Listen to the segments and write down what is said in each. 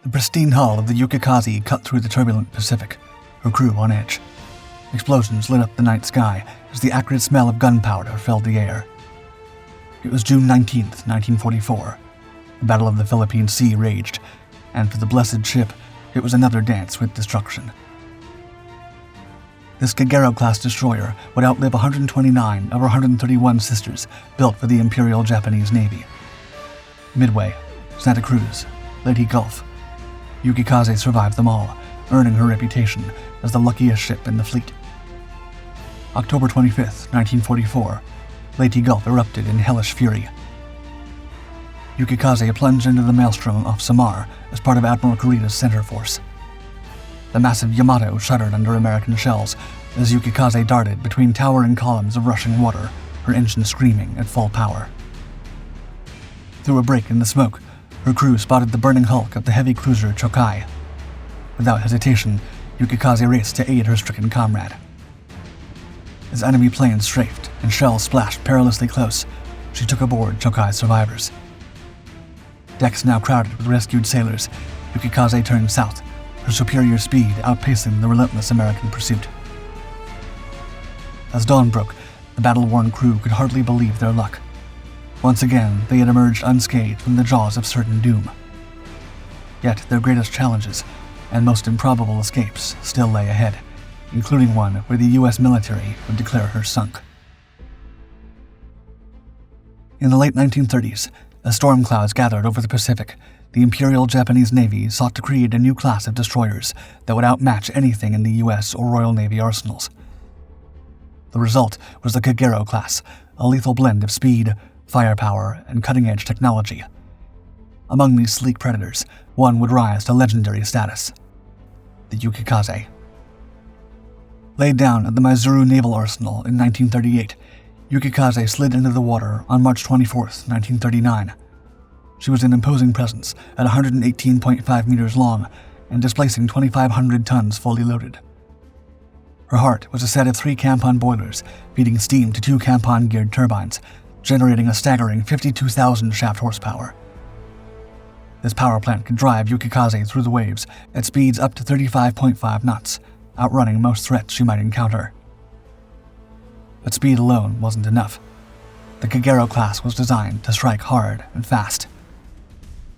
The pristine hull of the Yukikaze cut through the turbulent Pacific, her crew on edge. Explosions lit up the night sky as the acrid smell of gunpowder filled the air. It was June 19th, 1944. The Battle of the Philippine Sea raged, and for the blessed ship, it was another dance with destruction. This Kagerō-class destroyer would outlive 129 of her 131 sisters built for the Imperial Japanese Navy. Midway, Santa Cruz, Leyte Gulf. Yukikaze survived them all, earning her reputation as the luckiest ship in the fleet. October 25th, 1944, Leyte Gulf erupted in hellish fury. Yukikaze plunged into the maelstrom off Samar as part of Admiral Kurita's center force. The massive Yamato shuddered under American shells as Yukikaze darted between towering columns of rushing water, her engine screaming at full power. Through a break in the smoke, her crew spotted the burning hulk of the heavy cruiser Chokai. Without hesitation, Yukikaze raced to aid her stricken comrade. As enemy planes strafed and shells splashed perilously close, she took aboard Chokai's survivors. Decks now crowded with rescued sailors, Yukikaze turned south, her superior speed outpacing the relentless American pursuit. As dawn broke, the battle-worn crew could hardly believe their luck. Once again, they had emerged unscathed from the jaws of certain doom. Yet their greatest challenges and most improbable escapes still lay ahead, including one where the U.S. military would declare her sunk. In the late 1930s, as storm clouds gathered over the Pacific, the Imperial Japanese Navy sought to create a new class of destroyers that would outmatch anything in the U.S. or Royal Navy arsenals. The result was the Kagerō-class, a lethal blend of speed, firepower, and cutting-edge technology. Among these sleek predators, one would rise to legendary status: the Yukikaze. Laid down at the Maizuru Naval Arsenal in 1938, Yukikaze slid into the water on March 24, 1939. She was an imposing presence at 118.5 meters long and displacing 2,500 tons fully loaded. Her heart was a set of 3 Kampon boilers feeding steam to 2 Kampon-geared turbines, generating a staggering 52,000 shaft horsepower. This power plant could drive Yukikaze through the waves at speeds up to 35.5 knots, outrunning most threats she might encounter. But speed alone wasn't enough. The Kagerō-class was designed to strike hard and fast.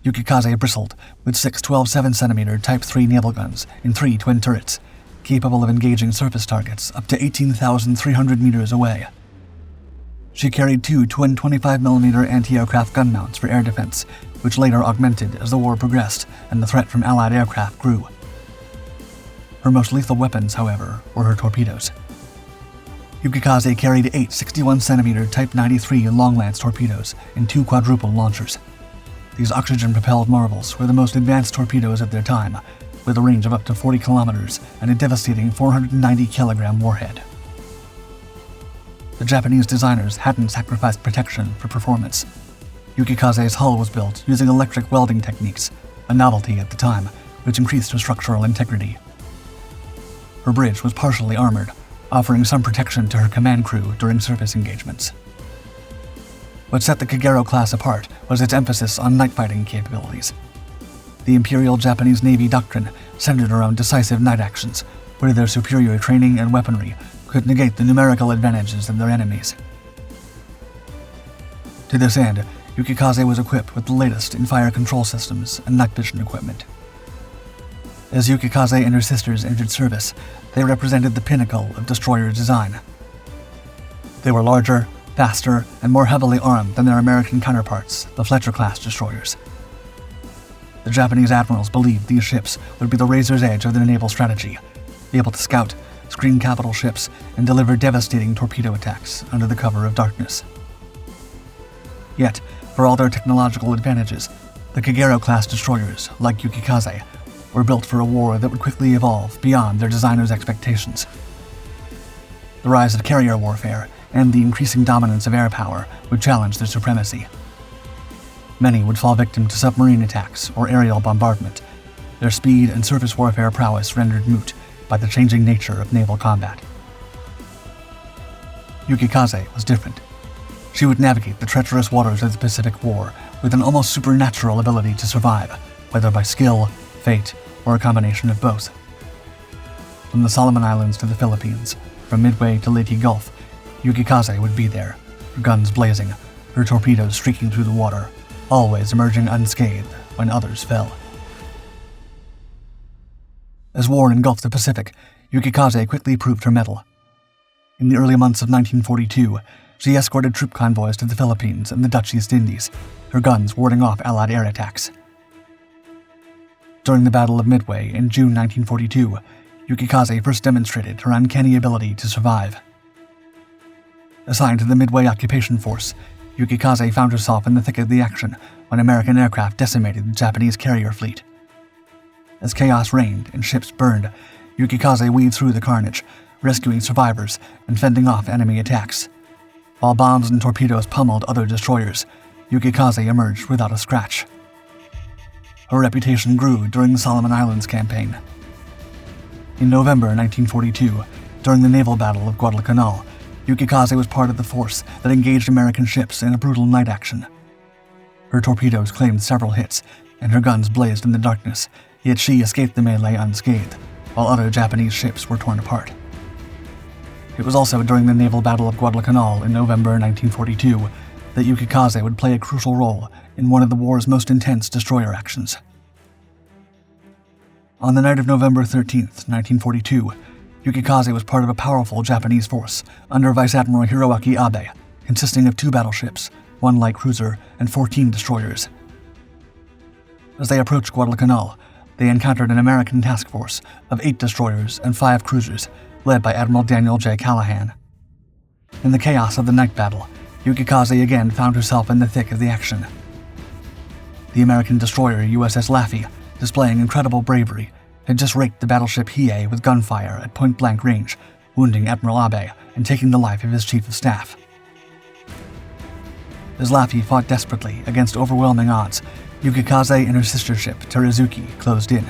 Yukikaze bristled with 6 12.7cm Type 3 naval guns in 3 twin turrets, capable of engaging surface targets up to 18,300 meters away. She carried 2 twin 25mm anti-aircraft gun mounts for air defense, which later augmented as the war progressed and the threat from Allied aircraft grew. Her most lethal weapons, however, were her torpedoes. Yukikaze carried 8 61cm Type 93 long-lance torpedoes in 2 quadruple launchers. These oxygen-propelled marvels were the most advanced torpedoes of their time, with a range of up to 40 kilometers and a devastating 490-kilogram warhead. The Japanese designers hadn't sacrificed protection for performance. Yukikaze's hull was built using electric welding techniques, a novelty at the time, which increased her structural integrity. Her bridge was partially armored, offering some protection to her command crew during surface engagements. What set the Kagerō-class apart was its emphasis on night fighting capabilities. The Imperial Japanese Navy doctrine centered around decisive night actions, where their superior training and weaponry could negate the numerical advantages of their enemies. To this end, Yukikaze was equipped with the latest in fire control systems and night vision equipment. As Yukikaze and her sisters entered service, they represented the pinnacle of destroyer design. They were larger, faster, and more heavily armed than their American counterparts, the Fletcher-class destroyers. The Japanese admirals believed these ships would be the razor's edge of their naval strategy, be able to scout, screen capital ships, and deliver devastating torpedo attacks under the cover of darkness. Yet, for all their technological advantages, the Kagerō-class destroyers, like Yukikaze, were built for a war that would quickly evolve beyond their designers' expectations. The rise of carrier warfare and the increasing dominance of air power would challenge their supremacy. Many would fall victim to submarine attacks or aerial bombardment, their speed and surface warfare prowess rendered moot by the changing nature of naval combat. Yukikaze was different. She would navigate the treacherous waters of the Pacific War with an almost supernatural ability to survive, whether by skill, fate, or a combination of both. From the Solomon Islands to the Philippines, from Midway to Leyte Gulf, Yukikaze would be there, her guns blazing, her torpedoes streaking through the water, always emerging unscathed when others fell. As war engulfed the Pacific, Yukikaze quickly proved her mettle. In the early months of 1942, she escorted troop convoys to the Philippines and the Dutch East Indies, her guns warding off Allied air attacks. During the Battle of Midway in June 1942, Yukikaze first demonstrated her uncanny ability to survive. Assigned to the Midway occupation force, Yukikaze found herself in the thick of the action when American aircraft decimated the Japanese carrier fleet. As chaos reigned and ships burned, Yukikaze weaved through the carnage, rescuing survivors and fending off enemy attacks. While bombs and torpedoes pummeled other destroyers, Yukikaze emerged without a scratch. Her reputation grew during the Solomon Islands campaign. In November 1942, during the naval battle of Guadalcanal, Yukikaze was part of the force that engaged American ships in a brutal night action. Her torpedoes claimed several hits, and her guns blazed in the darkness, yet she escaped the melee unscathed, while other Japanese ships were torn apart. It was also during the naval battle of Guadalcanal in November 1942 that Yukikaze would play a crucial role in one of the war's most intense destroyer actions. On the night of November 13, 1942, Yukikaze was part of a powerful Japanese force under Vice Admiral Hiroaki Abe, consisting of 2 battleships, 1 light cruiser, and 14 destroyers. As they approached Guadalcanal, they encountered an American task force of 8 destroyers and 5 cruisers, led by Admiral Daniel J. Callahan. In the chaos of the night battle, Yukikaze again found herself in the thick of the action. The American destroyer USS Laffey, displaying incredible bravery, had just raked the battleship Hiei with gunfire at point-blank range, wounding Admiral Abe and taking the life of his chief of staff. As Laffey fought desperately against overwhelming odds, Yukikaze and her sister ship Teruzuki closed in.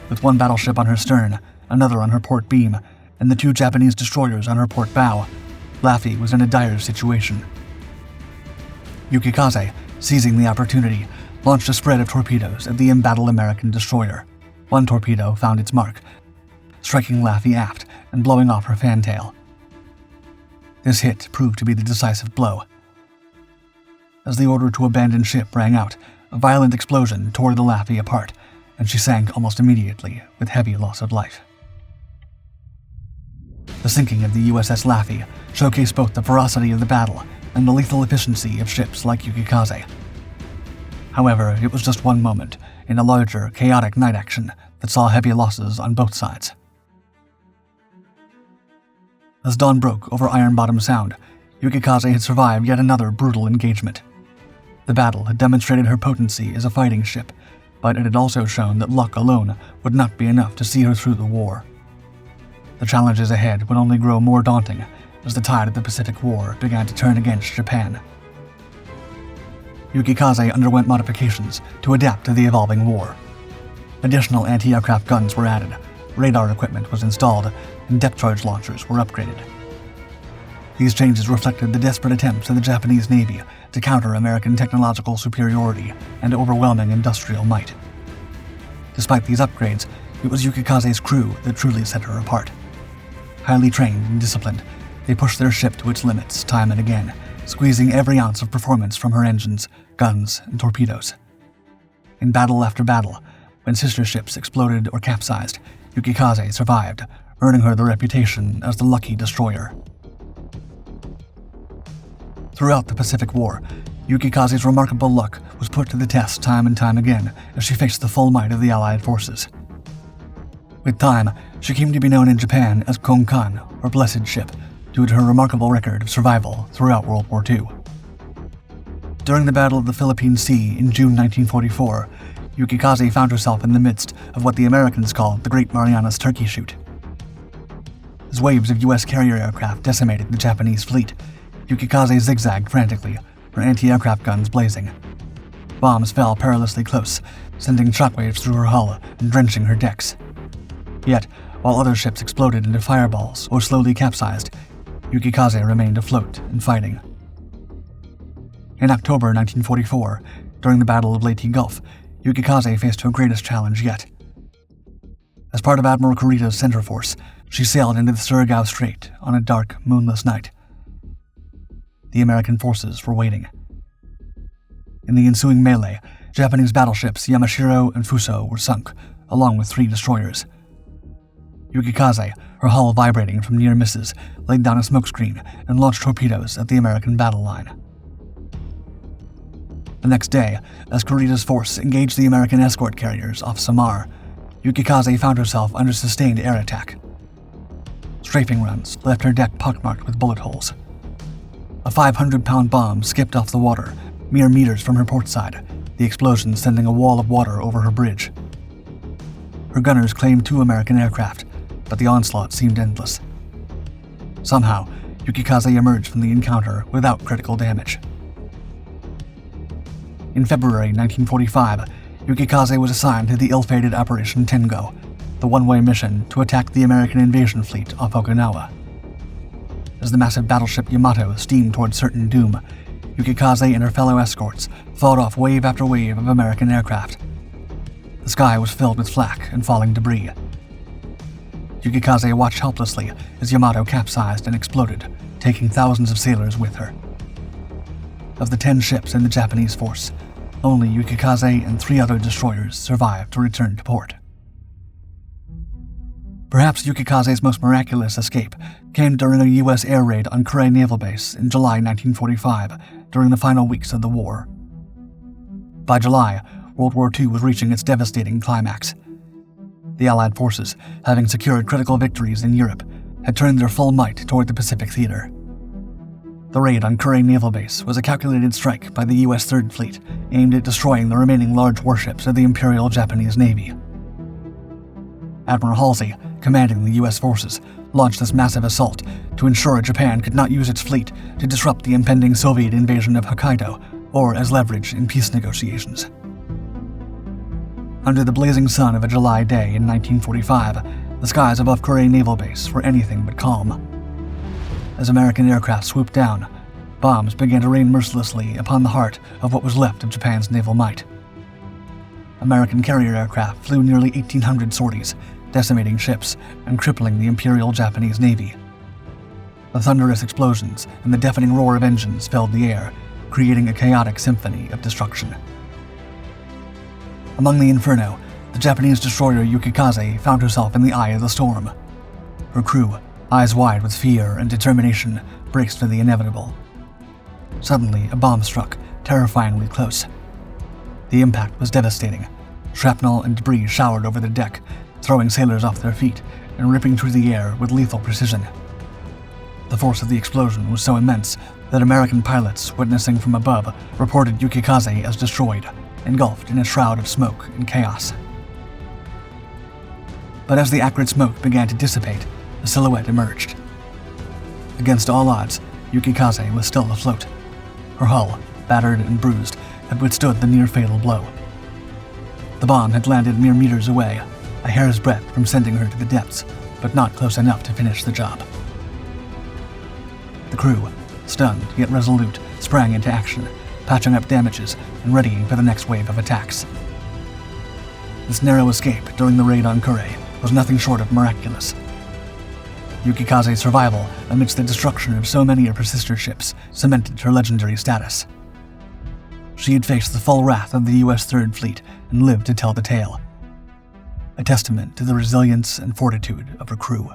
With 1 battleship on her stern, another on her port beam, and the 2 Japanese destroyers on her port bow, Laffey was in a dire situation. Yukikaze, seizing the opportunity, launched a spread of torpedoes at the embattled American destroyer. 1 torpedo found its mark, striking Laffey aft and blowing off her fantail. This hit proved to be the decisive blow. As the order to abandon ship rang out, a violent explosion tore the Laffey apart, and she sank almost immediately with heavy loss of life. The sinking of the USS Laffey showcased both the ferocity of the battle and the lethal efficiency of ships like Yukikaze. However, it was just one moment in a larger, chaotic night action that saw heavy losses on both sides. As dawn broke over Iron Bottom Sound, Yukikaze had survived yet another brutal engagement. The battle had demonstrated her potency as a fighting ship, but it had also shown that luck alone would not be enough to see her through the war. The challenges ahead would only grow more daunting as the tide of the Pacific War began to turn against Japan. Yukikaze underwent modifications to adapt to the evolving war. Additional anti-aircraft guns were added, radar equipment was installed, and depth charge launchers were upgraded. These changes reflected the desperate attempts of the Japanese Navy to counter American technological superiority and overwhelming industrial might. Despite these upgrades, it was Yukikaze's crew that truly set her apart. Highly trained and disciplined, they pushed their ship to its limits time and again, squeezing every ounce of performance from her engines, guns, and torpedoes. In battle after battle, when sister ships exploded or capsized, Yukikaze survived, earning her the reputation as the lucky destroyer. Throughout the Pacific War, Yukikaze's remarkable luck was put to the test time and time again as she faced the full might of the Allied forces. With time, she came to be known in Japan as Konkan, or Blessed Ship, due to her remarkable record of survival throughout World War II. During the Battle of the Philippine Sea in June 1944, Yukikaze found herself in the midst of what the Americans called the Great Marianas Turkey Shoot. As waves of U.S. carrier aircraft decimated the Japanese fleet, Yukikaze zigzagged frantically, her anti-aircraft guns blazing. Bombs fell perilously close, sending shockwaves through her hull and drenching her decks. Yet, while other ships exploded into fireballs or slowly capsized, Yukikaze remained afloat and fighting. In October 1944, during the Battle of Leyte Gulf, Yukikaze faced her greatest challenge yet. As part of Admiral Kurita's center force, she sailed into the Surigao Strait on a dark, moonless night. The American forces were waiting. In the ensuing melee, Japanese battleships Yamashiro and Fuso were sunk, along with 3 destroyers. Yukikaze, her hull vibrating from near misses, laid down a smokescreen and launched torpedoes at the American battle line. The next day, as Kurita's force engaged the American escort carriers off Samar, Yukikaze found herself under sustained air attack. Strafing runs left her deck pockmarked with bullet holes. A 500-pound bomb skipped off the water, mere meters from her port side, the explosion sending a wall of water over her bridge. Her gunners claimed 2 American aircraft, but the onslaught seemed endless. Somehow, Yukikaze emerged from the encounter without critical damage. In February 1945, Yukikaze was assigned to the ill-fated Operation Tengo, the one-way mission to attack the American invasion fleet off Okinawa. As the massive battleship Yamato steamed toward certain doom, Yukikaze and her fellow escorts fought off wave after wave of American aircraft. The sky was filled with flak and falling debris. Yukikaze watched helplessly as Yamato capsized and exploded, taking thousands of sailors with her. Of the 10 ships in the Japanese force, only Yukikaze and 3 other destroyers survived to return to port. Perhaps Yukikaze's most miraculous escape came during a U.S. air raid on Kure Naval Base in July 1945, during the final weeks of the war. By July, World War II was reaching its devastating climax. The Allied forces, having secured critical victories in Europe, had turned their full might toward the Pacific theater. The raid on Kure Naval Base was a calculated strike by the U.S. Third Fleet aimed at destroying the remaining large warships of the Imperial Japanese Navy. Admiral Halsey, commanding the U.S. forces, launched this massive assault to ensure Japan could not use its fleet to disrupt the impending Soviet invasion of Hokkaido or as leverage in peace negotiations. Under the blazing sun of a July day in 1945, the skies above Kure Naval Base were anything but calm. As American aircraft swooped down, bombs began to rain mercilessly upon the heart of what was left of Japan's naval might. American carrier aircraft flew nearly 1,800 sorties, decimating ships and crippling the Imperial Japanese Navy. The thunderous explosions and the deafening roar of engines filled the air, creating a chaotic symphony of destruction. Among the inferno, the Japanese destroyer Yukikaze found herself in the eye of the storm. Her crew, eyes wide with fear and determination, braced for the inevitable. Suddenly, a bomb struck, terrifyingly close. The impact was devastating. Shrapnel and debris showered over the deck, throwing sailors off their feet and ripping through the air with lethal precision. The force of the explosion was so immense that American pilots, witnessing from above, reported Yukikaze as destroyed, engulfed in a shroud of smoke and chaos. But as the acrid smoke began to dissipate, a silhouette emerged. Against all odds, Yukikaze was still afloat. Her hull, battered and bruised, had withstood the near-fatal blow. The bomb had landed mere meters away, a hair's breadth from sending her to the depths, but not close enough to finish the job. The crew, stunned yet resolute, sprang into action, patching up damages and readying for the next wave of attacks. This narrow escape during the raid on Kure was nothing short of miraculous. Yukikaze's survival amidst the destruction of so many of her sister ships cemented her legendary status. She had faced the full wrath of the U.S. Third Fleet and lived to tell the tale, a testament to the resilience and fortitude of her crew.